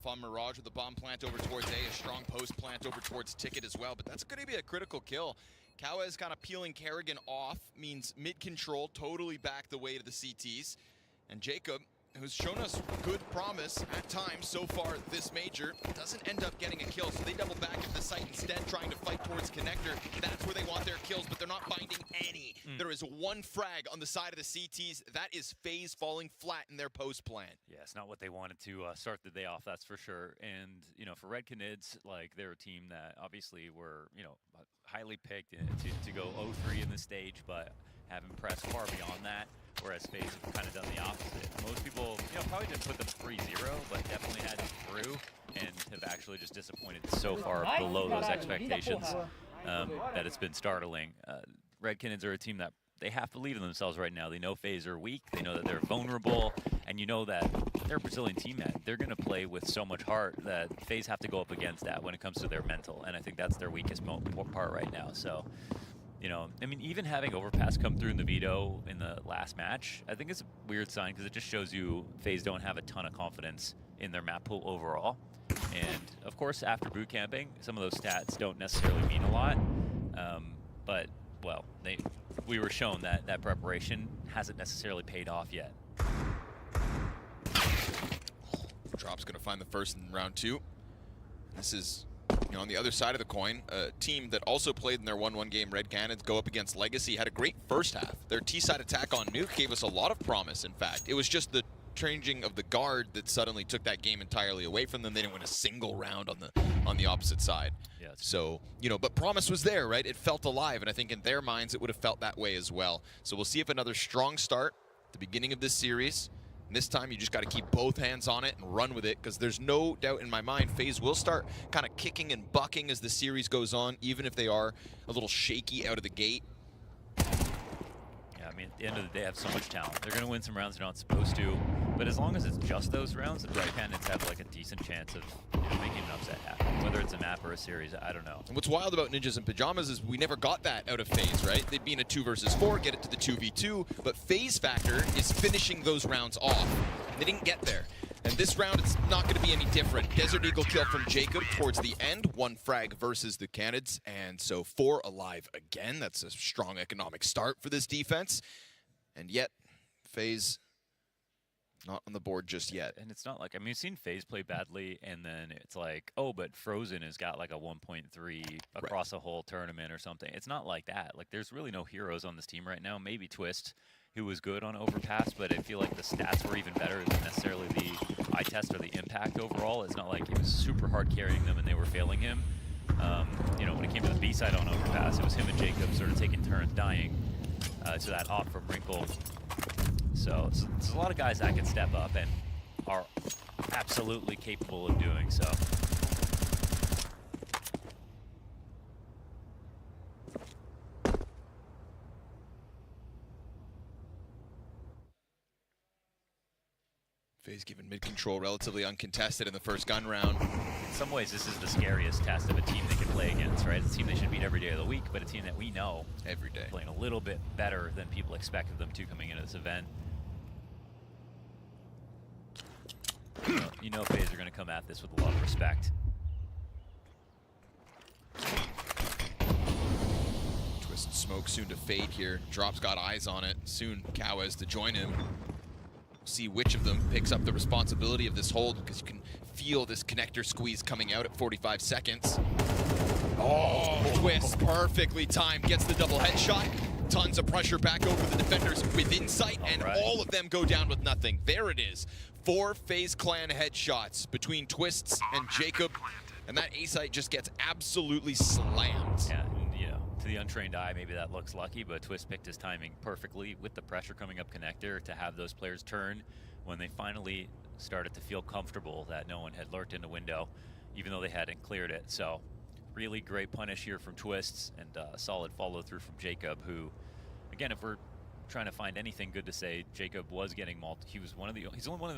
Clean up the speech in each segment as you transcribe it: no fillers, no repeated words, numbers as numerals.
Fun Mirage with the bomb plant over towards A, a strong post plant over towards Ticket as well, but that's going to be a critical kill. Kawez kind of peeling Kerrigan off means mid control totally back the way to the CTs. And Jacob, who's shown us good promise at times so far this major, doesn't end up getting a kill. So they double back into the site instead, trying to fight towards Connector. That's where they want their kills, but they're not finding any. There is one frag on the side of the CTs. That is Faze falling flat in their post plan. Yeah, it's not what they wanted to start the day off, that's for sure. And, you know, for Red Canids, like, they're a team that obviously were, you know, highly picked to go 0-3 in the stage, but have impressed far beyond that. Whereas Faze have kind of done the opposite. Most people, you know, probably didn't put them 3-0, but definitely had them through and have actually just disappointed so far below those expectations that it's been startling. Red Canids are a team that they have to believe in themselves right now. They know Faze are weak, they know that they're vulnerable, and you know that they're a Brazilian team, man. They're going to play with so much heart that Faze have to go up against that when it comes to their mental, and I think that's their weakest part right now. So, you know, I mean, even having Overpass come through in the veto in the last match, I think it's a weird sign because it just shows you Faze don't have a ton of confidence in their map pool overall. And, of course, after boot camping, some of those stats don't necessarily mean a lot. But, well, we were shown that that preparation hasn't necessarily paid off yet. Drop's going to find the first in round 2. This is, you know, on the other side of the coin, a team that also played in their 1-1 game, Red Canids, go up against Legacy, had a great first half. Their T-side attack on Nuke gave us a lot of promise, in fact. It was just the changing of the guard that suddenly took that game entirely away from them. They didn't win a single round on the opposite side. Yeah, so, you know, but promise was there, right? It felt alive, and I think in their minds it would have felt that way as well. So we'll see if another strong start at the beginning of this series. And this time you just got to keep both hands on it and run with it, because there's no doubt in my mind Faze will start kind of kicking and bucking as the series goes on, even if they are a little shaky out of the gate. Yeah, I mean, at the end of the day, they have so much talent. They're going to win some rounds they're not supposed to, but as long as it's just those rounds, the Red Canids have like a decent chance of, you know, making an upset happen. Whether it's a map or a series, I don't know. And what's wild about Ninjas in Pajamas is we never got that out of Faze, right? They'd be in a 2 versus 4, get it to the 2v2, but Faze factor is finishing those rounds off. And they didn't get there. And this round, it's not going to be any different. Desert Eagle kill from Jacob towards the end. 1 frag versus the Canids. And so 4 alive again. That's a strong economic start for this defense. And yet, Faze not on the board just yet. And it's not like, I mean, you've seen Faze play badly, and then it's like, oh, but Frozen has got like a 1.3 across a whole tournament or something. It's not like that. Like, there's really no heroes on this team right now. Maybe Twist, who was good on Overpass, but I feel like the stats were even better than necessarily the eye test or the impact overall. It's not like he was super hard carrying them and they were failing him. You know, when it came to the B side on Overpass, it was him and Jacob sort of taking turns dying to that op from Wrinkle. So there's a lot of guys that can step up and are absolutely capable of doing so. Faze given mid-control relatively uncontested in the first gun round. In some ways, this is the scariest test of a team they can play against, right? It's a team they should beat every day of the week, but a team that we know every day playing a little bit better than people expected them to coming into this event. You know Faze are going to come at this with a lot of respect. Twist smoke soon to fade here. Drop's got eyes on it. Soon Kawez to join him. We'll see which of them picks up the responsibility of this hold, because you can feel this connector squeeze coming out at 45 seconds. Oh, Twist perfectly timed. Gets the double headshot. Tons of pressure back over the defenders within sight, and all of them go down with nothing. There it is. 4 Faze Clan headshots between Twists and Jacob, and that A-site just gets absolutely slammed. Yeah, and, you know, to the untrained eye, maybe that looks lucky, but Twist picked his timing perfectly with the pressure coming up connector to have those players turn when they finally started to feel comfortable that no one had lurked in the window, even though they hadn't cleared it. So really great punish here from Twists, and solid follow-through from Jacob, who, again, if we're trying to find anything good to say, Jacob was getting he's one of the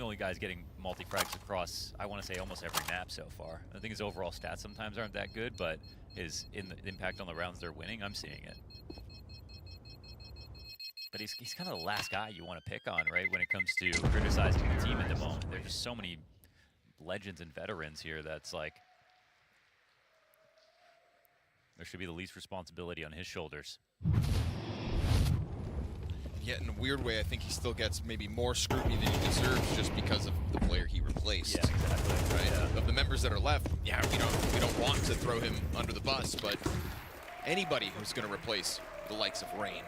only guys getting multi-frags across, I want to say, almost every map so far. I think his overall stats sometimes aren't that good, but his impact on the rounds they're winning, I'm seeing it. But he's kind of the last guy you want to pick on, right, when it comes to criticizing the team at the moment. There's just so many legends and veterans here that's like, there should be the least responsibility on his shoulders. Yet in a weird way, I think he still gets maybe more scrutiny than he deserves just because of the player he replaced. Yeah, exactly. Right? Yeah. Of the members that are left, yeah, we don't want to throw him under the bus, but anybody who's going to replace the likes of Rain,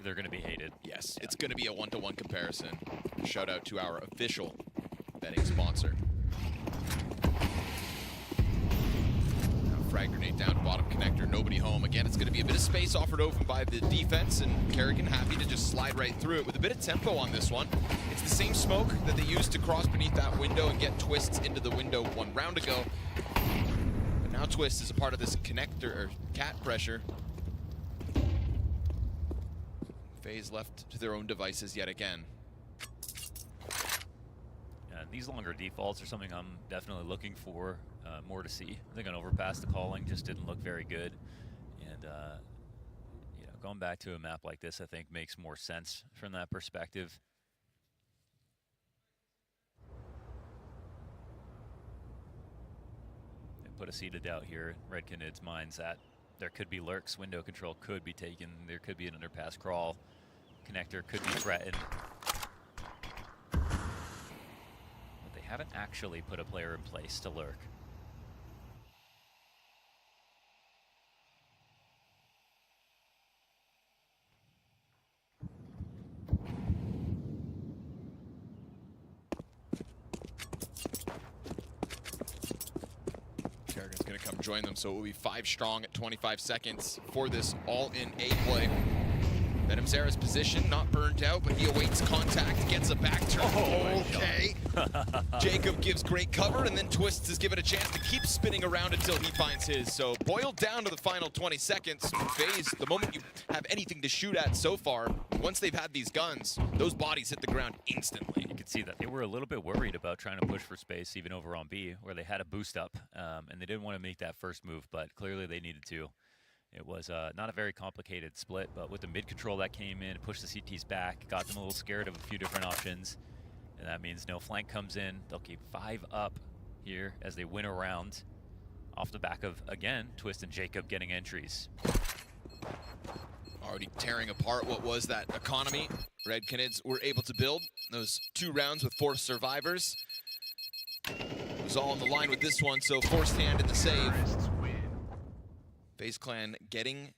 they're going to be hated. yes, it's going to be a one-to-one comparison. Shout out to our official betting sponsor. Frag grenade down to bottom connector, nobody home. Again, it's going to be a bit of space offered open by the defense, and Kerrigan happy to just slide right through it with a bit of tempo on this one. It's the same smoke that they used to cross beneath that window and get Twists into the window 1 round ago. But now Twist is a part of this connector, or cat pressure. Faze left to their own devices yet again. These longer defaults are something I'm definitely looking for more to see. I think on Overpass, the calling just didn't look very good. And you know, going back to a map like this, I think makes more sense from that perspective. They put a seed of doubt here in Red Canid's minds that there could be lurks, window control could be taken, there could be an underpass crawl, connector could be threatened. Haven't actually put a player in place to lurk. Kerrigan's going to come join them, so it will be 5 strong at 25 seconds for this all-in A play. Venom Zera's position, not burned out, but he awaits contact, gets a back turn. Oh, okay. Jacob gives great cover, and then Twists is given a chance to keep spinning around until he finds his. So boiled down to the final 20 seconds. Faze, the moment you have anything to shoot at so far, once they've had these guns, those bodies hit the ground instantly. You could see that they were a little bit worried about trying to push for space, even over on B, where they had a boost up, and they didn't want to make that first move, but clearly they needed to. It was not a very complicated split, but with the mid control that came in, pushed the CTs back, got them a little scared of a few different options. And that means no flank comes in. They'll keep 5 up here as they win around off the back of, again, Twist and Jacob getting entries. Already tearing apart what was that economy Red Canids were able to build. Those 2 rounds with 4 survivors. It was all on the line with this one, so forced hand in the save. FaZe Clan getting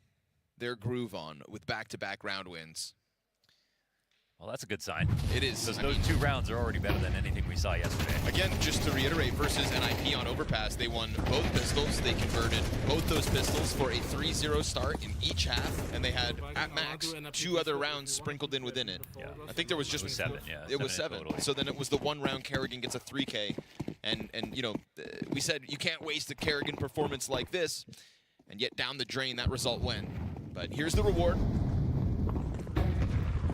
their groove on with back-to-back round wins. Well, that's a good sign. It is. Because those 2 rounds are already better than anything we saw yesterday. Again, just to reiterate, versus NIP on Overpass, they won both pistols. They converted both those pistols for a 3-0 start in each half, and they had, at max, 2 other rounds sprinkled in within it. Yeah. I think there was just... It was 7, yeah. It was 7. Total. So then it was the 1 round Kerrigan gets a 3K. And you know, we said you can't waste a Kerrigan performance like this, and yet down the drain that result went. But here's the reward.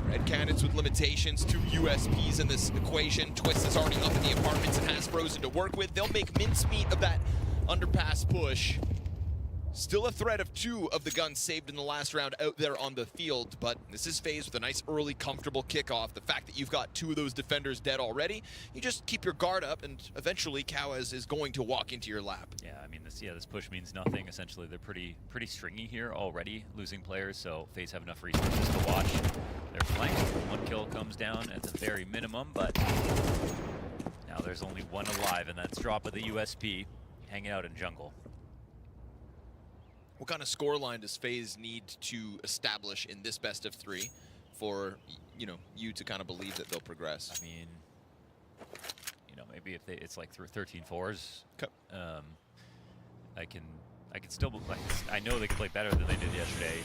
Red Canids with limitations, 2 USPs in this equation. Twist is already up in the apartments and has Frozen to work with. They'll make mincemeat of that underpass push. Still a threat of 2 of the guns saved in the last round out there on the field, but this is FaZe with a nice early comfortable kickoff. The fact that you've got 2 of those defenders dead already, you just keep your guard up, and eventually Kawaz is going to walk into your lap. Yeah, I mean, this push means nothing. Essentially, they're pretty stringy here already, losing players, so FaZe have enough resources to watch their flank. 1 kill comes down at the very minimum, but now there's only 1 alive, and that's drop of the USP hanging out in jungle. What kind of scoreline does FaZe need to establish in this best of 3 for, you know, you to kind of believe that they'll progress? I mean, you know, maybe if it's like 13-4s, Okay. I can still like. I know they can play better than they did yesterday.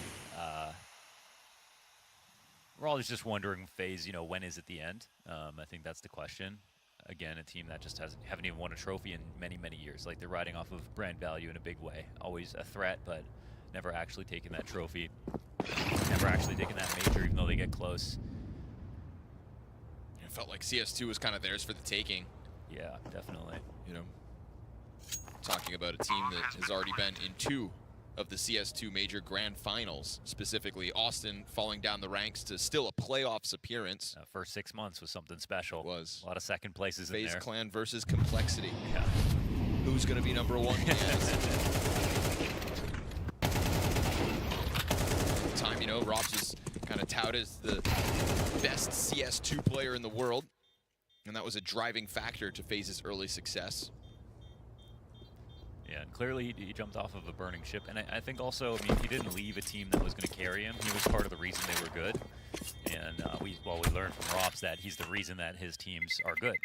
We're all just wondering, FaZe, you know, when is it the end? I think that's the question. Again, a team that just haven't even won a trophy in many, many years. Like, they're riding off of brand value in a big way. Always a threat, but never actually taking that trophy. Never actually taking that major, even though they get close. It felt like CS2 was kind of theirs for the taking. Yeah, definitely. You know, talking about a team that has already been in 2 of the CS2 Major Grand Finals, specifically Austin falling down the ranks to still a playoffs appearance. First 6 months was something special. It was. A lot of second places in Faze there. Clan versus Complexity. Yeah. Who's going to be number one? Time, you know, Robs was kind of touted as the best CS2 player in the world, and that was a driving factor to Faze's early success. Yeah, and clearly he jumped off of a burning ship. And I think also, I mean, he didn't leave a team that was going to carry him. He was part of the reason they were good. And we learned from Robs that he's the reason that his teams are good.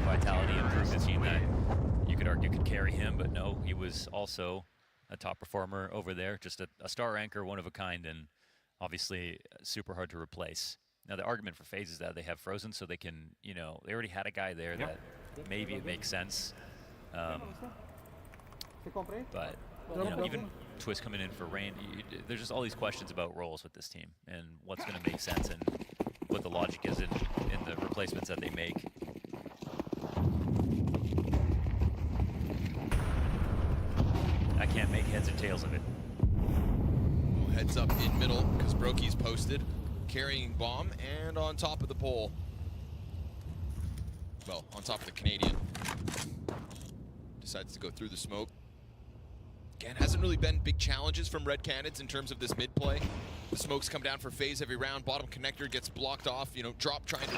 Vitality improved a team that you could argue could carry him, but no, he was also a top performer over there, just a star anchor, one of a kind, and obviously super hard to replace. Now, the argument for FaZe is that they have Frozen, so they can, you know, they already had a guy there that maybe it makes sense. But you know, even Twist coming in for Rain, there's just all these questions about roles with this team and what's going to make sense and what the logic is in the replacements that they make. I can't make heads or tails of it. Well, heads up in middle because Brokey's posted, carrying bomb and on top of the pole. Well, on top of the Canadian. Decides to go through the smoke. Again, hasn't really been big challenges from Red Canids in terms of this mid play. The smokes come down for Faze every round. Bottom connector gets blocked off. You know, Drop trying to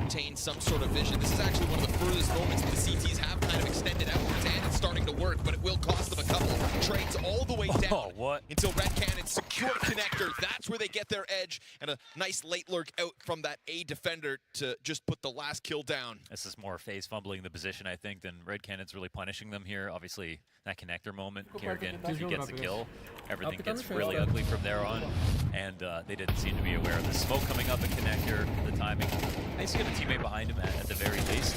retain some sort of vision. This is actually one of the furthest moments the CTs have kind of extended outwards, and it's starting to work, but it will cost them a couple. Trades all the way down until Red Canids secure connector. That's where they get their edge, and a nice late lurk out from that A defender to just put the last kill down. This is more Faze fumbling the position, I think, than Red Canids really punishing them here. Obviously, that connector moment, Kerrigan, if he gets the kill, everything gets really ugly from there on. And they didn't seem to be aware of the smoke coming up at connector, the timing. Nice to get a teammate behind him at the very least.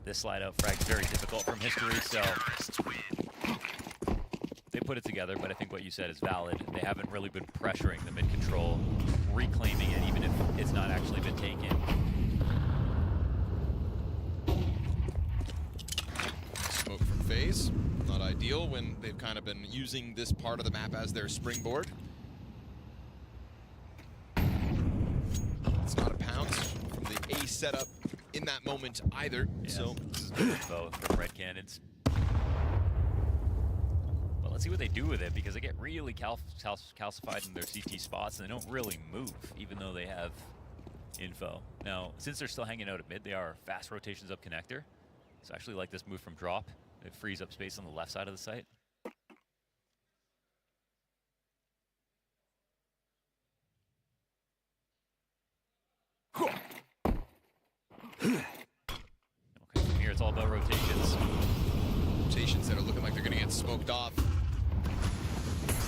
This slide out frag is very difficult from history, so they put it together, but I think what you said is valid. They haven't really been pressuring the mid-control, reclaiming it, even if it's not actually been taken. Smoke from Faze. Not ideal when they've kind of been using this part of the map as their springboard. It's not a pounce from the A setup in that moment either. Yeah, so this is good info from Red Canids. But let's see what they do with it, because they get really calcified in their CT spots and they don't really move, even though they have info. Now, since they're still hanging out at mid, they are fast rotations up connector. So I actually like this move from Drop. It frees up space on the left side of the site. Okay, from here it's all about rotations. Rotations that are looking like they're gonna get smoked off.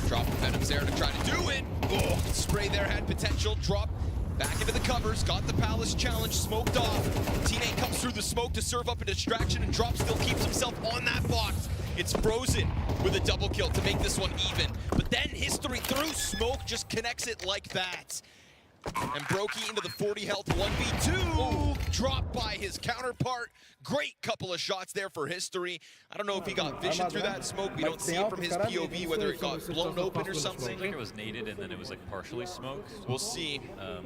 Drop Venom's there to try to do it. Oh, spray there had potential. Drop back into the covers, got the Palace challenge smoked off. Teammate comes through the smoke to serve up a distraction, and Drop still keeps himself on that box. It's Frozen with a double kill to make this one even. But then history through smoke just connects it like that. And Brokey into the 40 health 1v2. Dropped by his counterpart. Great couple of shots there for history. I don't know if he got vision through that smoke. We don't see it from his POV, whether it got blown open or something. I think it was naded and then it was like partially smoked. We'll see. But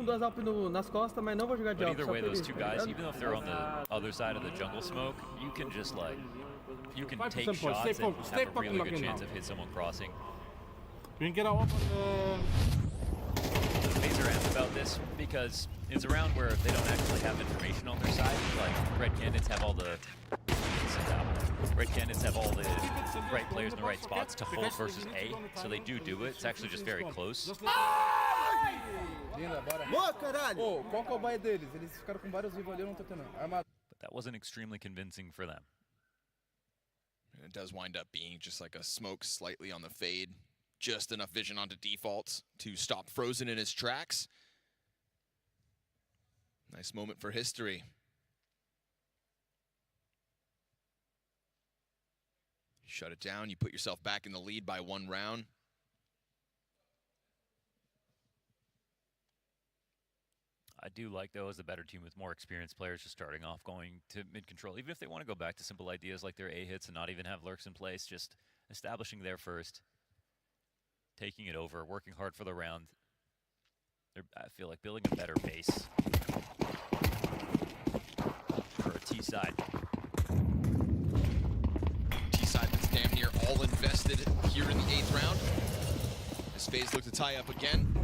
either way, those two guys, even if they're on the other side of the jungle smoke, you can just like, you can take shots and have a really good chance of hit someone crossing. Faze are amped about this because it's a round where they don't actually have information on their side. Like Red Canids have all the right players in the right spots to hold versus A, so they do it. It's actually just very close. But that wasn't extremely convincing for them. And it does wind up being just like a smoke slightly on the fade. Just enough vision onto defaults to stop Frozen in his tracks. Nice moment for history. Shut it down, you put yourself back in the lead by 1 round. I do like, though, as the better team with more experienced players just starting off going to mid-control. Even if they want to go back to simple ideas like their A hits and not even have lurks in place, just establishing there first. taking it over, working hard for the round. They're, I feel like, building a better base for a T side. T side that's damn near all invested here in the 8th round. As Faze look to tie up again.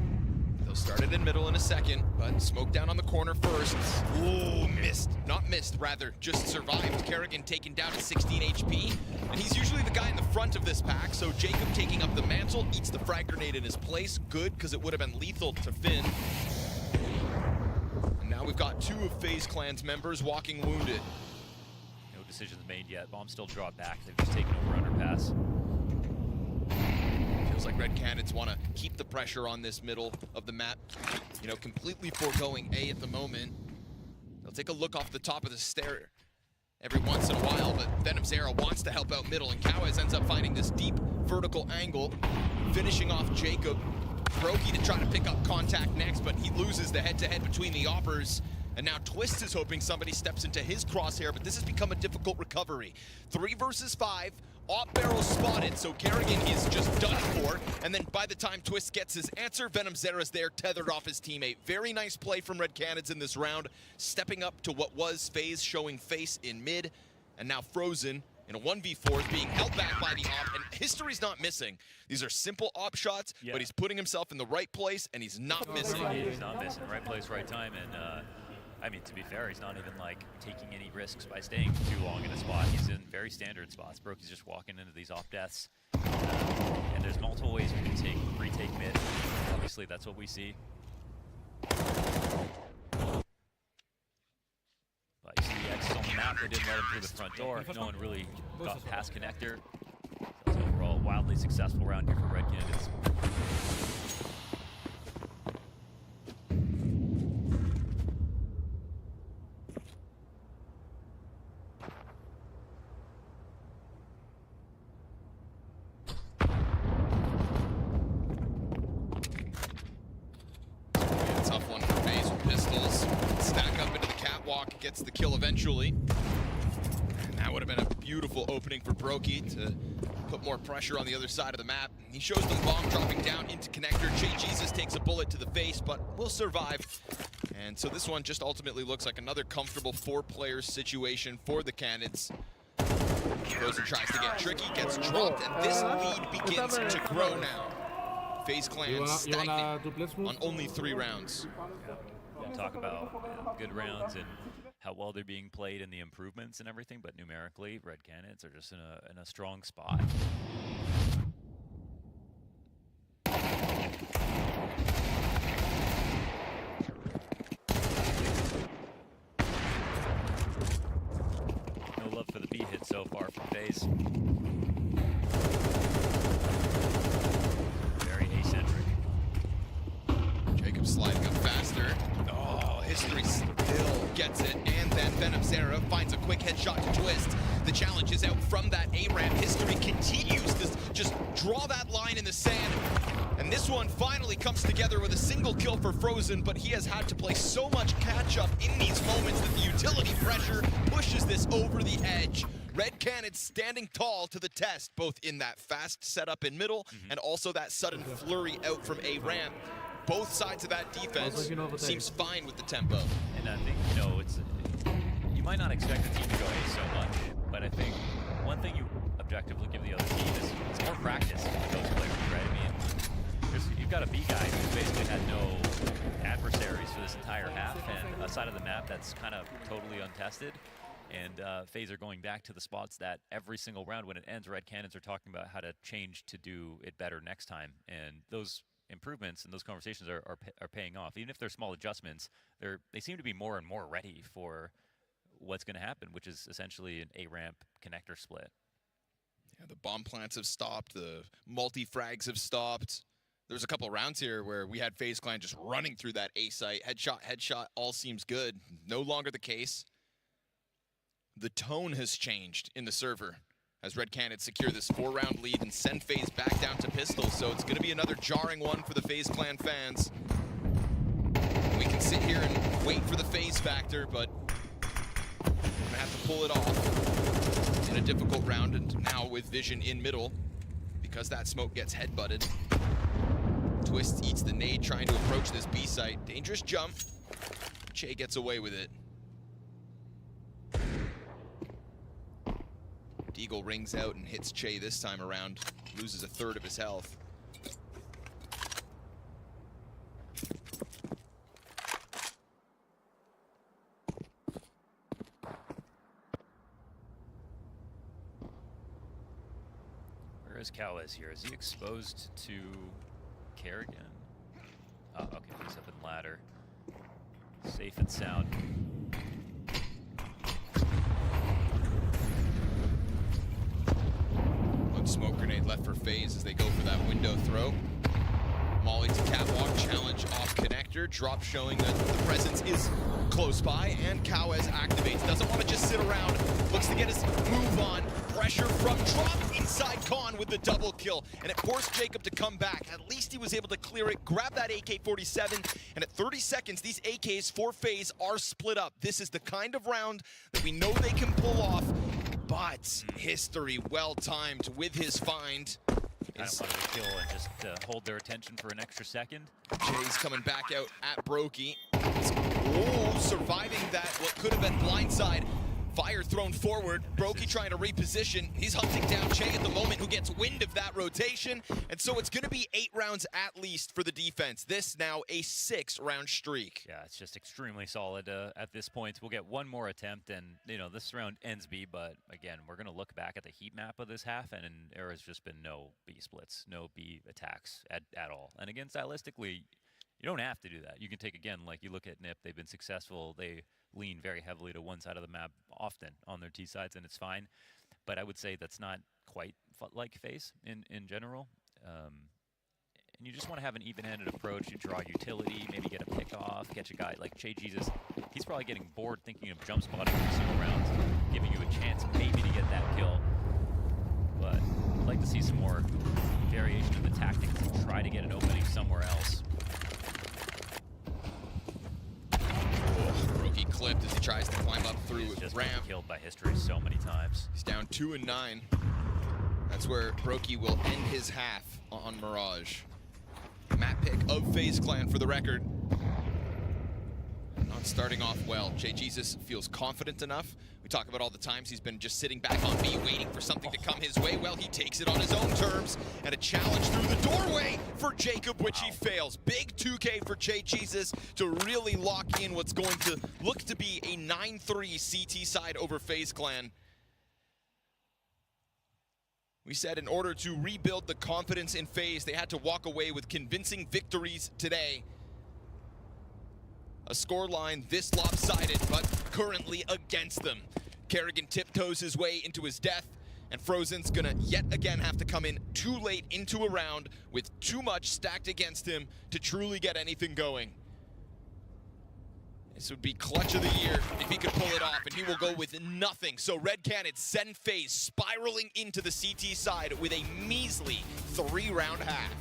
They'll start it in middle in a second, but smoke down on the corner first. Ooh, missed. Not missed, rather, just survived. Kerrigan taken down to 16 HP, and he's usually the guy in the front of this pack, so Jacob taking up the mantle, eats the frag grenade in his place. Good, because it would have been lethal to Finn. And now we've got 2 of Faze Clan's members walking wounded. No decisions made yet. Bomb still dropped back. They've just taken over underpass. Feels like Red Canids want to keep the pressure on this middle of the map, you know, completely foregoing A at the moment. They'll take a look off the top of the stair every once in a while, but Venom Zera wants to help out middle, and Cowes ends up finding this deep vertical angle, finishing off Jacob. Brokey to try to pick up contact next, but he loses the head-to-head between the Oppers. And now Twist is hoping somebody steps into his crosshair, but this has become a difficult recovery. 3 versus 5, Op barrel spotted, so Kerrigan is just done for. And then by the time Twist gets his answer, Venom Zera's there, tethered off his teammate. Very nice play from Red Canids in this round, stepping up to what was Faze showing face in mid. And now Frozen in a 1v4 is being held back by the Op, and history's not missing. These are simple Op shots, but he's putting himself in the right place, and he's not missing. He's not missing. Right place, right time, and I mean, to be fair, he's not even like taking any risks by staying too long in a spot. He's in very standard spots. Brokey's just walking into these Op deaths. And there's multiple ways we can retake mid. Obviously, that's what we see. But you see the X's on the map. They didn't let him through the front door. No one really got past connector. So overall, wildly successful round here for Red Canids. Gets the kill eventually. And that would have been a beautiful opening for Brokey to put more pressure on the other side of the map. He shows them bomb dropping down into connector. Jay Jesus takes a bullet to the face, but will survive. And so this one just ultimately looks like another comfortable 4-player situation for the Canids. Frozen tries to get tricky, gets dropped, and this lead begins to grow now. Faze Clan stagnant on only 3 rounds. We'll talk about good rounds and how well they're being played and the improvements and everything, but numerically, Red Canids are just in a strong spot. No love for the B hit so far from Faze. Very eccentric. Jacob sliding up faster. Oh, history still gets it. And then Venom Zera finds a quick headshot to Twist. The challenge is out from that A-ramp. History continues to just draw that line in the sand. And this one finally comes together with a single kill for Frozen, but he has had to play so much catch-up in these moments that the utility pressure pushes this over the edge. Red Canids standing tall to the test, both in that fast setup in middle and also that sudden flurry out from A-ramp. Both sides of that defense seems fine with the tempo. And I think, you know, you might not expect the team to go A so much, but I think one thing you objectively give the other team is it's more practice with those players, right? I mean, you've got a B guy who basically had no adversaries for this entire half, and a side of the map that's kind of totally untested. And Faze are going back to the spots that every single round when it ends, Red Canids are talking about how to change to do it better next time. And those improvements and those conversations are paying off. Even if they're small adjustments, they seem to be more and more ready for what's going to happen, which is essentially an A-ramp connector split. Yeah, the bomb plants have stopped. The multi-frags have stopped. There's a couple rounds here where we had Faze Clan just running through that A site. Headshot, all seems good. No longer the case. The tone has changed in the server as Red Canids secure this 4-round lead and send Faze back down to pistols. So it's going to be another jarring one for the Faze Clan fans. We can sit here and wait for the Faze factor, but we're going to have to pull it off in a difficult round. And now with Vision in middle, because that smoke gets headbutted, Twists, eats the nade, trying to approach this B site. Dangerous jump. Che gets away with it. Deagle rings out and hits Che this time around. Loses a third of his health. Where is Cowes here? Is he exposed to Kerrigan? Oh, okay, he's up in ladder. Safe and sound. One smoke grenade left for Faze as they go for that window throw. Molly to catwalk, challenge off connector, drop showing that the presence is close by, and Cowes activates. Doesn't want to just sit around, looks to get his move on. Pressure from drop inside Khan with the double kill, and it forced Jacob to come back. At least he was able to clear it, grab that AK-47, and at 30 seconds, these AKs for Faze are split up. This is the kind of round that we know they can pull off, but history well timed with his find. I don't want to kill and just hold their attention for an extra second. Jay's coming back out at Brokey. Oh, surviving that, what could have been blindside. Fire thrown forward. Brokey trying to reposition. He's hunting down Che at the moment, who gets wind of that rotation. And so it's going to be 8 rounds at least for the defense. This now a 6-round streak. Yeah, it's just extremely solid at this point. We'll get one more attempt, and this round ends B. But again, we're going to look back at the heat map of this half, and there has just been no B splits, no B attacks at all. And again, stylistically, you don't have to do that. You can take, again, like you look at NIP, they've been successful. They lean very heavily to one side of the map often on their T sides, and it's fine. But I would say that's not quite like Faze in general. And you just want to have an even-handed approach. You draw utility, maybe get a pick off, catch a guy like Che Jesus. He's probably getting bored thinking of jump spotting every single round, giving you a chance maybe to get that kill. But I'd like to see some more variation of the tactics and try to get an opening somewhere else. Brokey clipped as he tries to climb up through He's just ramp. been killed by history so many times. He's down 2 and 9. That's where Brokey will end his half on Mirage. Map pick of Faze Clan for the record. Not starting off well. Che Jesus feels confident enough. We talk about all the times he's been just sitting back on B, waiting for something to come his way. Well, he takes it on his own terms, and a challenge through the doorway for Jacob, which he fails. Big 2K for Che Jesus to really lock in what's going to look to be a 9-3 CT side over Faze Clan. We said in order to rebuild the confidence in Faze, they had to walk away with convincing victories today. A scoreline this lopsided, but currently against them. Kerrigan tiptoes his way into his death, and Frozen's gonna yet again have to come in too late into a round with too much stacked against him to truly get anything going. This would be clutch of the year if he could pull it off, and he will go with nothing. So Red Cannon send Faze spiraling into the CT side with a measly 3-round half.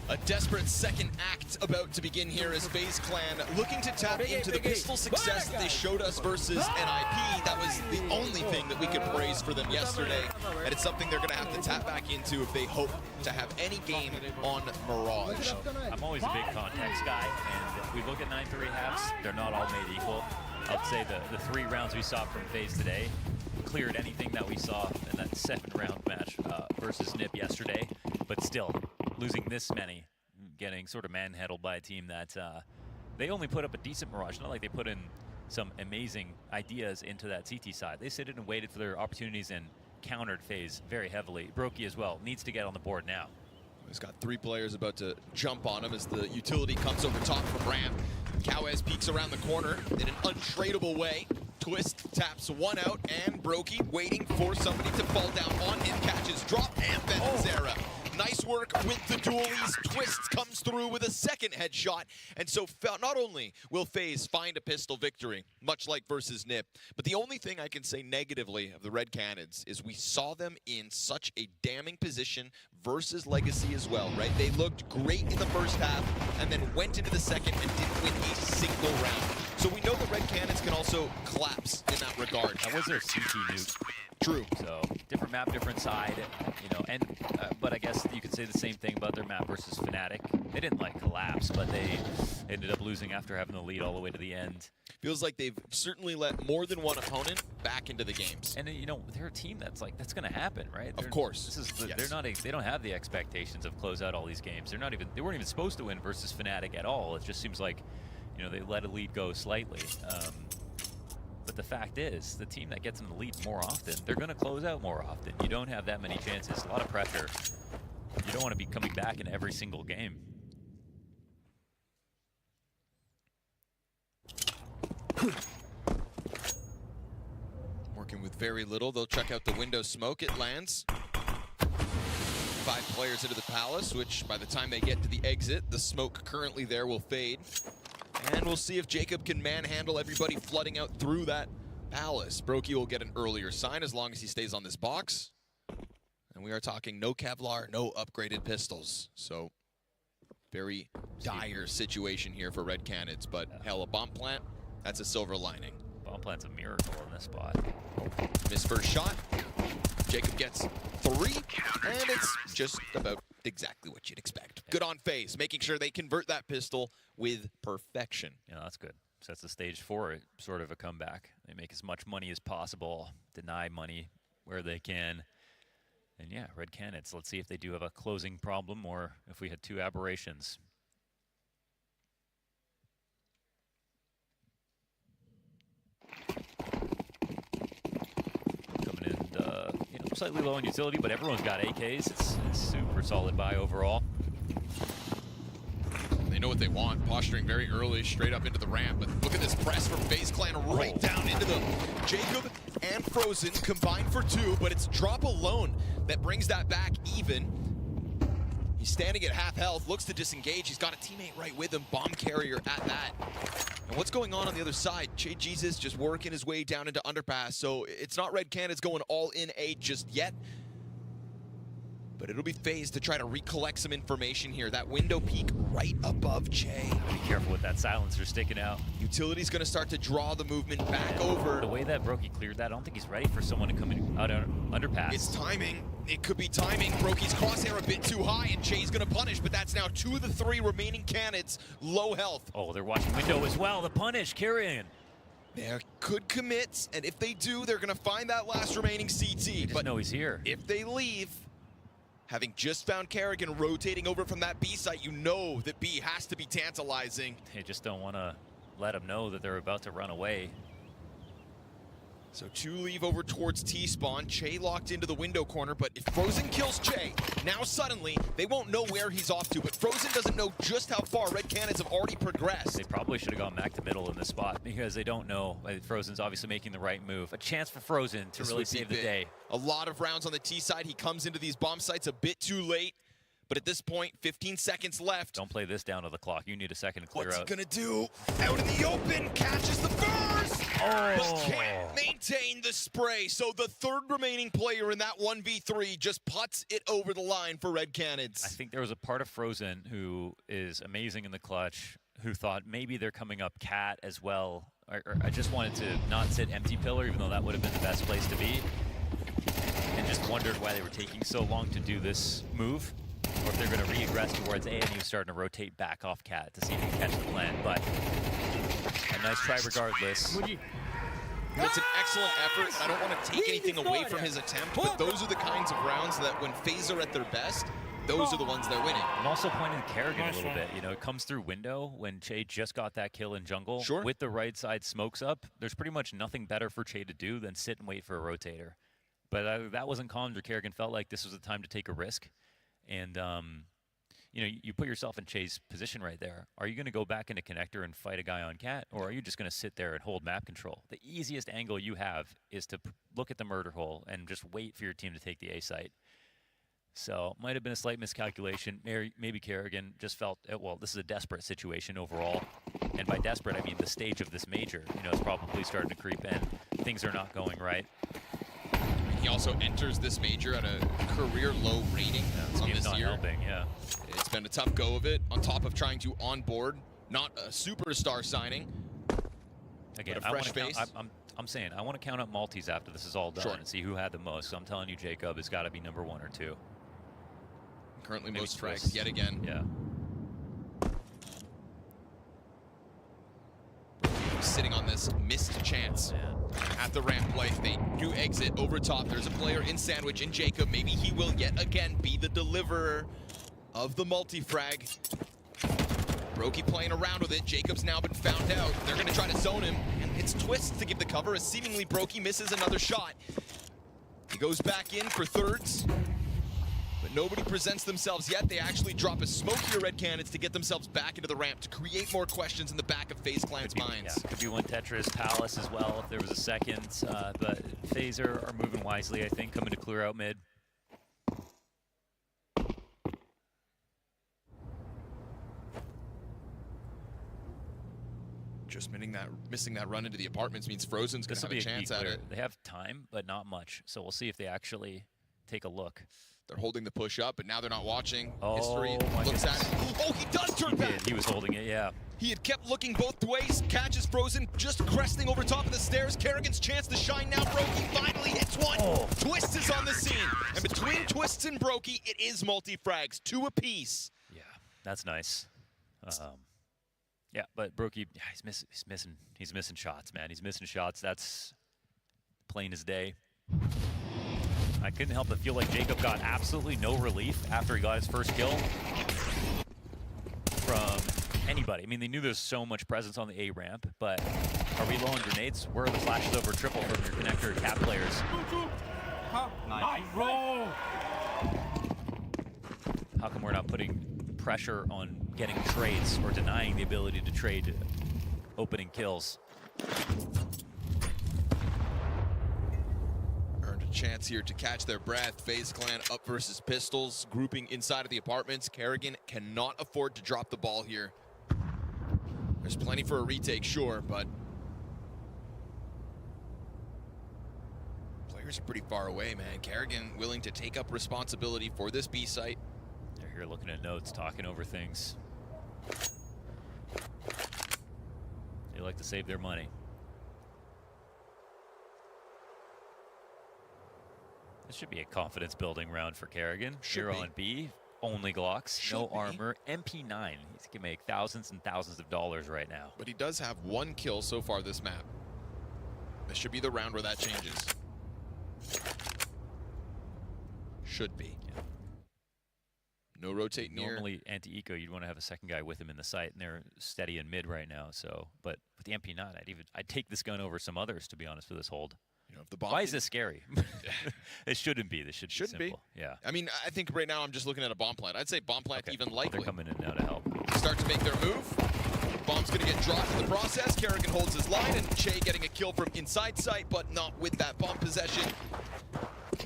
A desperate second act about to begin here as Faze Clan looking to tap into the pistol success that they showed us versus NIP. That was the only thing that we could praise for them yesterday, and it's something they're going to have to tap back into if they hope to have any game on Mirage. I'm always a big context guy, and if we look at 9-3 halves, they're not all made equal. I'd say the 3 rounds we saw from Faze today cleared anything that we saw in that 7th round match versus NIP yesterday, but still, losing this many, getting sort of manhandled by a team that they only put up a decent Mirage. Not like they put in some amazing ideas into that CT side. They sit in and waited for their opportunities and countered Faze very heavily. Brokey as well needs to get on the board now. He's got 3 players about to jump on him as the utility comes over top from ramp. Kawez peeks around the corner in an untradeable way. Twist taps one out, and Brokey waiting for somebody to fall down on him. Catches drop, and Zera. Nice work with the dualies. Twist comes through with a second headshot. And so not only will Faze find a pistol victory, much like versus NIP, but the only thing I can say negatively of the Red Cannons is we saw them in such a damning position versus Legacy as well, right? They looked great in the first half and then went into the second and didn't win a single round. So we know the Red Cannons can also collapse in that regard. That was their CT nuke. True. So different map, different side, you know, and but I guess you could say the same thing about their map versus Fnatic. They didn't like collapse, but they ended up losing after having the lead all the way to the end. Feels like they've certainly let more than one opponent back into the games. And you know, they're a team that's like, that's going to happen, right? Of course. This is yes. They don't have the expectations of close out all these games. They weren't even supposed to win versus Fnatic at all. It just seems like, you know, they let a lead go slightly. But the fact is, the team that gets in the lead more often, they're going to close out more often. You don't have that many chances, a lot of pressure. You don't want to be coming back in every single game. Working with very little, they'll check out the window smoke. It lands. 5 players into the Palace, which by the time they get to the exit, the smoke currently there will fade. And we'll see if Jacob can manhandle everybody flooding out through that Palace. Brokey will get an earlier sign as long as he stays on this box. And we are talking no Kevlar, no upgraded pistols. So very dire situation here for Red Cannons. But hell, a bomb plant, that's a silver lining. Bomb plant's a miracle in this spot. Missed first shot. Jacob gets 3, and it's just about exactly what you'd expect. Good on Faze, making sure they convert that pistol with perfection. Yeah, that's good. Sets the stage for it, sort of a comeback. They make as much money as possible, deny money where they can. And yeah, Red Cannons, let's see if they do have a closing problem or if we had 2 aberrations. Coming in, you know, slightly low on utility, but everyone's got AKs. It's super solid buy overall. They know what they want, posturing very early, straight up into the ramp. But look at this press from Faze Clan right down into them. Jacob and Frozen combined for 2, but it's drop alone that brings that back even. He's standing at half health, looks to disengage. He's got a teammate right with him, bomb carrier at that. And what's going on the other side? Che Jesus just working his way down into underpass. So it's not Red Cannons going all in A just yet. But it'll be Faze to try to recollect some information here. That window peak right above Che. Be careful with that silencer sticking out. Utility's gonna start to draw the movement back over. The way that Brokey cleared that, I don't think he's ready for someone to come in out on underpass. It's timing. It could be timing. Brokey's crosshair a bit too high, and Che's gonna punish, but that's now 2 of the 3 remaining cannons, low health. Oh, they're watching window as well. The punish, Carrion. They could commit, and if they do, they're gonna find that last remaining CT. But know he's here. If they leave, having just found Kerrigan rotating over from that B site, you know that B has to be tantalizing. They just don't want to let them know that they're about to run away. So 2 leave over towards T-spawn. Che locked into the window corner, but if Frozen kills Che, now suddenly they won't know where he's off to, but Frozen doesn't know just how far Red Cannons have already progressed. They probably should have gone back to middle in this spot because they don't know. Frozen's obviously making the right move. A chance for Frozen to really save the day. A lot of rounds on the T side. He comes into these bomb sites a bit too late, But at this point, 15 seconds left. Don't play this down to the clock. You need a second to clear What's out. he gonna do? Out in the open, catches the first! But can't maintain the spray. So the third remaining player in that 1v3 just puts it over the line for Red Canids. I think there was a part of Frozen who is amazing in the clutch, who thought maybe they're coming up Cat as well. Or I just wanted to not sit empty pillar, even though that would have been the best place to be. And just wondered why they were taking so long to do this move. Or if they're going to re-aggress towards A, and he was starting to rotate back off Cat to see if he can catch the plan. But a nice try regardless. It's an excellent effort, and I don't want to take anything away from his attempt, but those are the kinds of rounds that when Faze are at their best, those are the ones they're winning. I'm also pointing to Kerrigan a little bit. You know, it comes through window when Che just got that kill in jungle. Sure. With the right side smokes up, there's pretty much nothing better for Che to do than sit and wait for a rotator. But that wasn't calmed, or Kerrigan felt like this was the time to take a risk. And, you know, you put yourself in Che's position right there. Are you going to go back into connector and fight a guy on Cat, or are you just going to sit there and hold map control? The easiest angle you have is to look at the murder hole and just wait for your team to take the A site. So might have been a slight miscalculation. Maybe Kerrigan just felt, well, this is a desperate situation overall. And by desperate, I mean the stage of this major, you know, is probably starting to creep in. Things are not going right. He also enters this major at a career low rating on this not year. Helping, yeah. It's been a tough go of it, on top of trying to onboard not a superstar signing, Again, but a fresh face. I'm saying I want to count up multis after this is all done and see who had the most. So I'm telling you, Jacob has got to be number 1 or 2. Currently Maybe most Twist. frags yet again. Yeah. Sitting on this missed chance at the ramp play. They do exit over top. There's a player in sandwich in Jacob. Maybe he will yet again be the deliverer of the multi-frag. Brokey playing around with it. Jacob's now been found out. They're going to try to zone him, and it's Twist to give the cover as seemingly Brokey misses another shot. He goes back in for thirds, but nobody presents themselves yet. They actually drop a smoke here, Red Canids, to get themselves back into the ramp to create more questions in the back of FaZe Clan's minds. Yeah, could be one Tetris Palace as well if there was a second, but FaZe are moving wisely, I think, coming to clear out mid. Just missing that run into the apartments means Frozen's going to have a chance at it. They have time, but not much. So we'll see if they actually take a look. They're holding the push up, but now they're not watching. Oh, History looks at it. Oh, he does turn back. He was holding it, yeah. He had kept looking both ways. Catches Frozen, just cresting over top of the stairs. Kerrigan's chance to shine now. Brokey finally hits one. Oh. Twist is on the scene. And between Twists and Brokey, it is multi-frags, 2 apiece. Yeah, that's nice. Yeah, but Brokey, yeah, he's missing shots, man. He's missing shots. That's plain as day. I couldn't help but feel like Jacob got absolutely no relief after he got his first kill from anybody. I mean, they knew there's so much presence on the A ramp, but are we low on grenades? Where are the flashes over triple from your connector Cat players? Nice roll. How come we're not putting pressure on getting trades or denying the ability to trade opening kills? Earned a chance here to catch their breath. FaZe Clan up versus Pistols, grouping inside of the apartments. Kerrigan cannot afford to drop the ball here. There's plenty for a retake, sure, but players are pretty far away, man. Kerrigan willing to take up responsibility for this B site. They're here looking at notes, talking over things. They like to save their money. This should be a confidence building round for Kerrigan. Here on B, only Glocks, no armor, MP9. He's gonna make thousands and thousands of dollars right now. But he does have 1 kill so far this map. This should be the round where that changes. Should be. Yeah. No rotate near. Normally, anti-eco, you'd want to have a second guy with him in the site, and they're steady in mid right now. So, but with the MP9, I'd take this gun over some others, to be honest, for this hold. You know, if the bomb Why is this scary? It shouldn't be. This should be simple. Yeah. I mean, I think right now I'm just looking at a bomb plant. I'd say bomb plant even likely. They're coming in now to help. Start to make their move. Bomb's going to get dropped in the process. Kerrigan holds his line, and Che getting a kill from inside sight, but not with that bomb possession.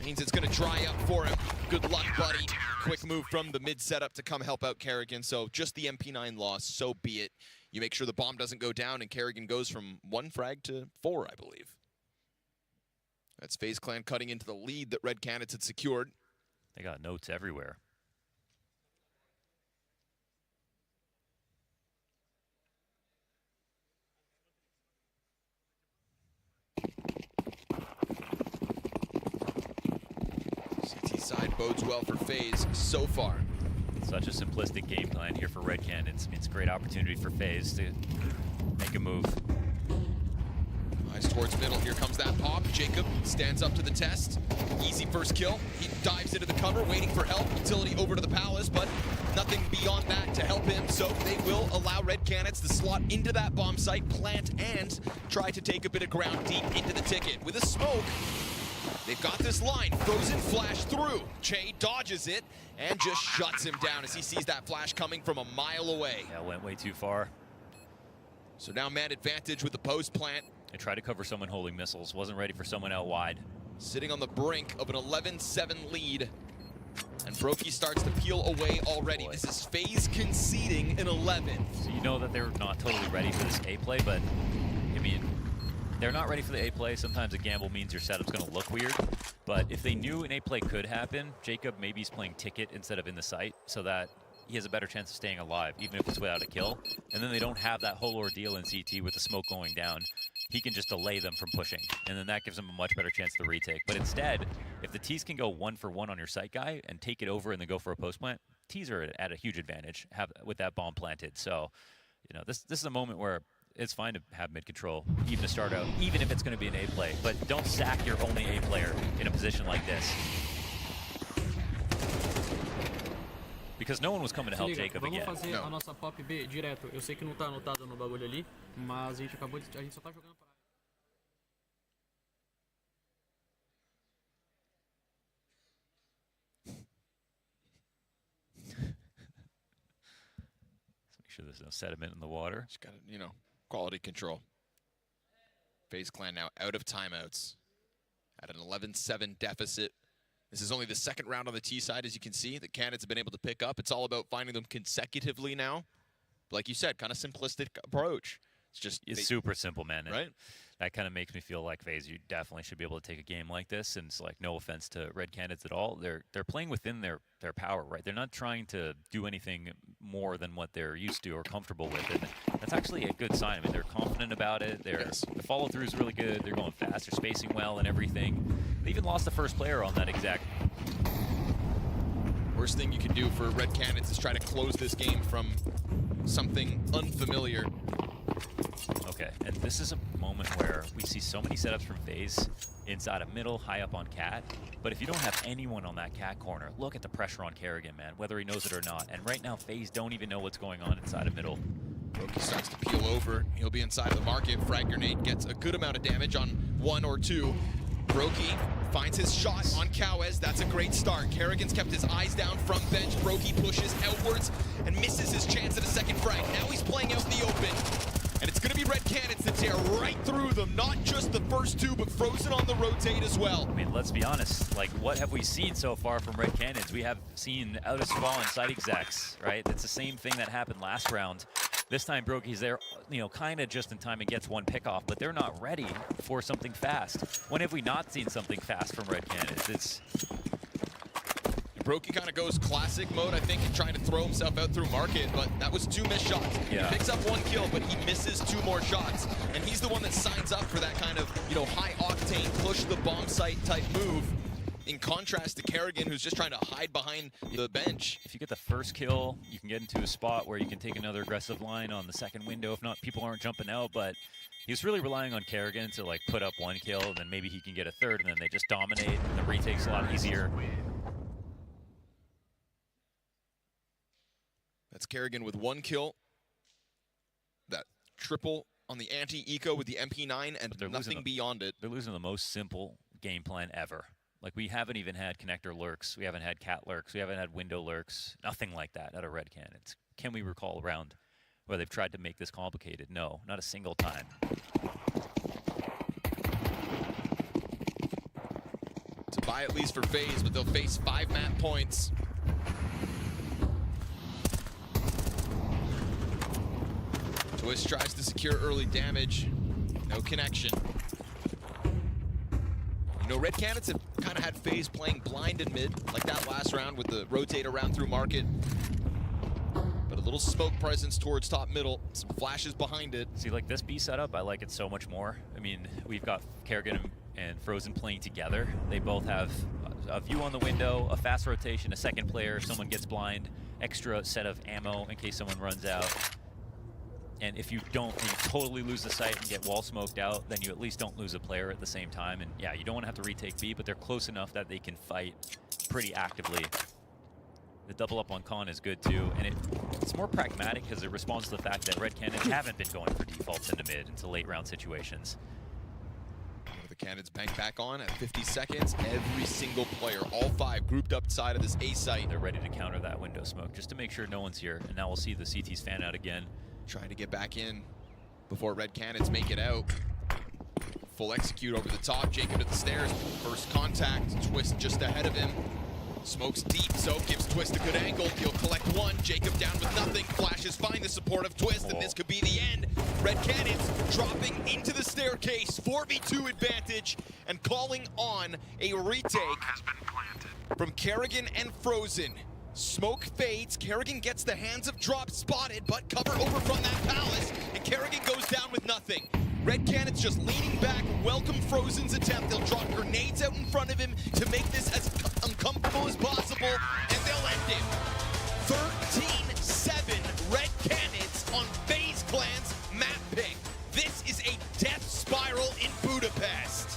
Means it's going to dry up for him. Good luck, buddy. Quick move from the mid setup to come help out Kerrigan. So just the MP9 loss, so be it. You make sure the bomb doesn't go down, and Kerrigan goes from 1 frag to 4, I believe. That's FaZe Clan cutting into the lead that Red Canids had secured. They got notes everywhere. CT side bodes well for FaZe so far. Such a simplistic game plan here for Red Canids. It's a great opportunity for FaZe to make a move. Eyes towards middle. Here comes that pop. Jacob stands up to the test. Easy first kill. He dives into the cover, waiting for help. Utility over to the Palace, but nothing beyond that to help him. So they will allow Red Canids to slot into that bomb site, plant, and try to take a bit of ground deep into the ticket. With a smoke, they've got this line. Frozen flash through. Che dodges it and just shuts him down as he sees that flash coming from a mile away. Yeah, went way too far. So now man advantage with the post plant. They tried to cover someone holding missiles. Wasn't ready for someone out wide. Sitting on the brink of an 11-7 lead. And Brokey starts to peel away already. This is FaZe conceding an 11. So you know that they're not totally ready for this A play, but I mean, they're not ready for the A play. Sometimes a gamble means your setup's going to look weird. But if they knew an A play could happen, Jacob maybe he's playing ticket instead of in the site so that he has a better chance of staying alive, even if it's without a kill. And then they don't have that whole ordeal in CT with the smoke going down. He can just delay them from pushing, and then that gives them a much better chance to retake. But instead, if the T's can go 1 for 1 on your site guy and take it over and then go for a post plant, T's are at a huge advantage with that bomb planted. So, you know, this is a moment where it's fine to have mid control, even to start out, even if it's going to be an A play. But don't sack your only A player in a position like this. Because no one was coming to help Jacob again. Vamos fazer a nossa pop B direto. Eu sei que não tá anotado no bagulho ali, mas a gente acabou de, a gente só tá jogando para. Let's make sure there's no sediment in the water. Just got to, you know, quality control. FaZe Clan now out of timeouts at an 11-7 deficit. This is only the second round on the T side, as you can see. The Canids have been able to pick up. It's all about finding them consecutively now. Like you said, kind of simplistic approach. It's super simple, man. Right? That kind of makes me feel like FaZe, you definitely should be able to take a game like this. And it's like, no offense to Red Canids at all. They're playing within their power, right? They're not trying to do anything more than what they're used to or comfortable with. And that's actually a good sign. I mean, they're confident about it. The follow-through is really good. They're going fast. They're spacing well and everything. They even lost the first player on that exact. Worst thing you can do for Red Canids is try to close this game from something unfamiliar. Okay, and this is a moment where we see so many setups from FaZe inside of middle, high up on Cat. But if you don't have anyone on that Cat corner, look at the pressure on Kerrigan, man, whether he knows it or not. And right now, FaZe don't even know what's going on inside of middle. Brokey starts to peel over. He'll be inside of the market. Frag grenade gets a good amount of damage on 1 or 2. Brokey finds his shot on Cowes. That's a great start. Kerrigan's kept his eyes down from bench. Brokey pushes outwards and misses his chance at a second frag. Now he's playing out in the open. And it's going to be Red Canids that tear right through them. Not just the first 2, but Frozen on the rotate as well. I mean, let's be honest. Like, what have we seen so far from Red Canids? We have seen out of spawn and site execs, right? It's the same thing that happened last round. This time, Brokey's there, you know, kind of just in time and gets 1 pickoff, but they're not ready for something fast. When have we not seen something fast from Red Canids? It's... Brokey kind of goes classic mode, I think, in trying to throw himself out through market, but that was 2 missed shots. Yeah. He picks up 1 kill, but he misses 2 more shots. And he's the one that signs up for that kind of, you know, high octane, push the bomb site type move. In contrast to Kerrigan, who's just trying to hide behind the bench. If you get the first kill, you can get into a spot where you can take another aggressive line on the second window. If not, people aren't jumping out, but he's really relying on Kerrigan to like put up 1 kill, and then maybe he can get a 3rd, and then they just dominate, and the retake's a lot easier. That's Kerrigan with 1 kill. That triple on the anti-eco with the MP9 and nothing beyond it. They're losing the most simple game plan ever. Like, we haven't even had connector lurks. We haven't had cat lurks. We haven't had window lurks. Nothing like that out of Red Canids. Can we recall a round where they've tried to make this complicated? No, not a single time. It's a bye at least for Faze, but they'll face 5 map points. Twist tries to secure early damage. No connection. You know, Red Canids have kind of had Faze playing blind in mid, like that last round with the rotate around through market. But a little smoke presence towards top middle, some flashes behind it. See, like this B setup, I like it so much more. I mean, we've got Kerrigan and Frozen playing together. They both have a view on the window, a fast rotation, a second player, someone gets blind, extra set of ammo in case someone runs out. And if you totally lose the sight and get wall smoked out, then you at least don't lose a player at the same time. And yeah, you don't want to have to retake B, but they're close enough that they can fight pretty actively. The double up on Con is good too, and it's more pragmatic because it responds to the fact that Red Canids haven't been going for defaults into mid into late round situations. The Canids bank back on at 50 seconds. Every single player, all 5 grouped up side of this A site. They're ready to counter that window smoke just to make sure no one's here. And now we'll see the CTs fan out again. Trying to get back in before Red Canids make it out. Full execute over the top. Jacob to the stairs. First contact. Twist just ahead of him. Smokes deep, so gives Twist a good angle. He'll collect 1. Jacob down with nothing. Flashes find the support of Twist, and this could be the end. Red Canids dropping into the staircase. 4v2 advantage, and calling on a retake from Kerrigan and Frozen. Smoke fades. Kerrigan gets the hands of Drop spotted, but cover over from that palace, and Kerrigan goes down with nothing. Red Canids just leaning back, welcome Frozen's attempt. They'll drop grenades out in front of him to make this as uncomfortable as possible, and they'll end it. 13-7 Red Canids on FaZe Clan's map pick. This is a death spiral in Budapest.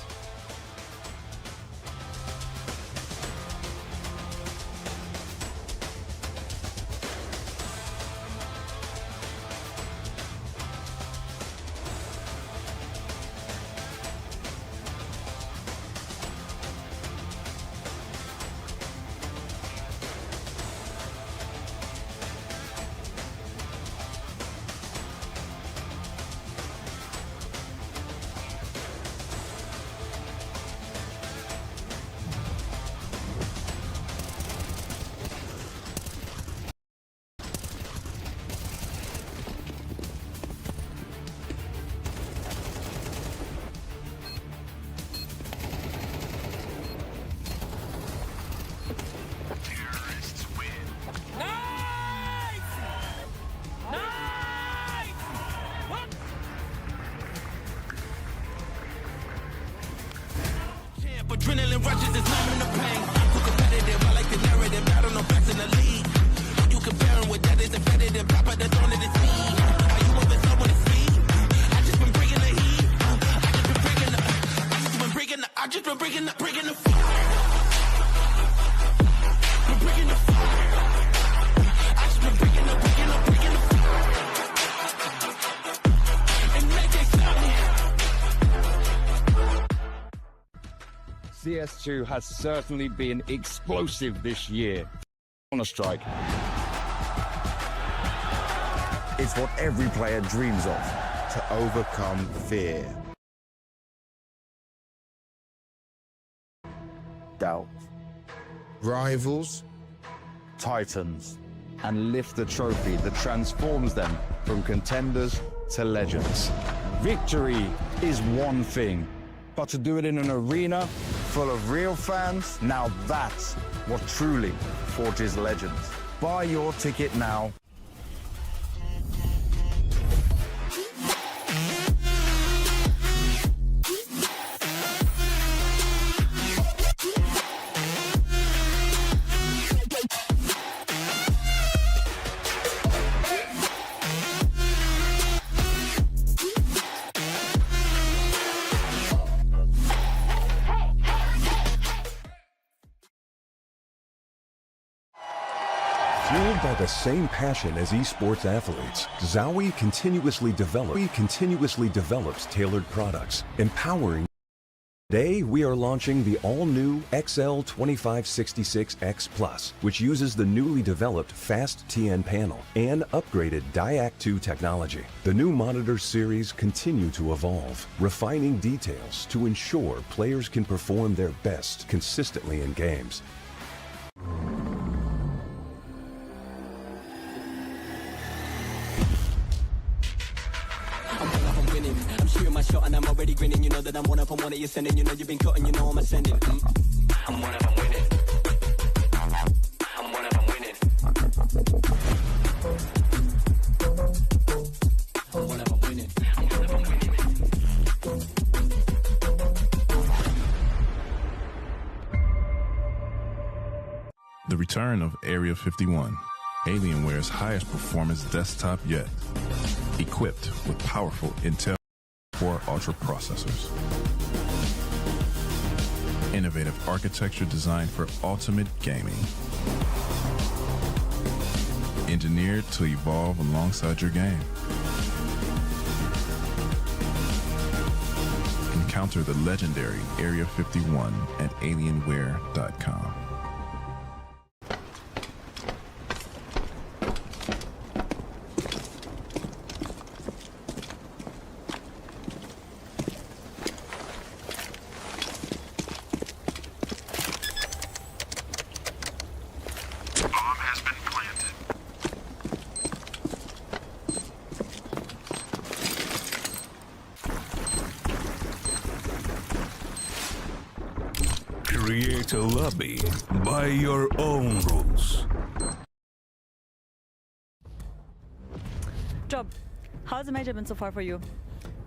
Adrenaline rushes, it's numbing the pain. Too competitive, I like the narrative. I don't know best in the league. Who you comparing with that is definitive. Top of the throne of the scene. Are you over top on the speed? I just been bringing the heat. I just been bringing the fire. Been bringing the fire. I just been bringing the fire. And make it sound. CS2 has certainly been explosive this year. On a strike. It's what every player dreams of, to overcome fear. Doubt. Rivals, Titans. And lift the trophy that transforms them from contenders to legends. Victory is one thing, but to do it in an arena full of real fans, now that's what truly forges legends. Buy your ticket now. Fueled by the same passion as esports athletes, Zowie continuously develops tailored products, empowering Today, we are launching the all-new XL2566X Plus, which uses the newly developed Fast TN panel and upgraded Diac 2 technology. The new monitor series continue to evolve, refining details to ensure players can perform their best consistently in games. I'm shooting my shot and I'm already grinning. You know that I'm one of them, one that you're sending. You know you've been cutting, you know I'm ascending. I'm one of them winning. I'm one of them winning. I'm one of them winning. I'm one of them winning. The return of Area 51, Alienware's highest performance desktop yet, equipped with powerful Intel Core Ultra processors. Innovative architecture designed for ultimate gaming. Engineered to evolve alongside your game. Encounter the legendary Area 51 at Alienware.com. Create a lobby by your own rules. Job, how's the major been so far for you?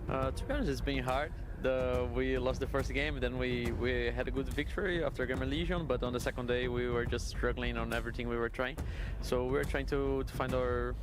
To be honest, it's been hard. We lost the first game, then we had a good victory after Gamer Legion, but on the second day we were just struggling on everything we were trying. So we were trying to find our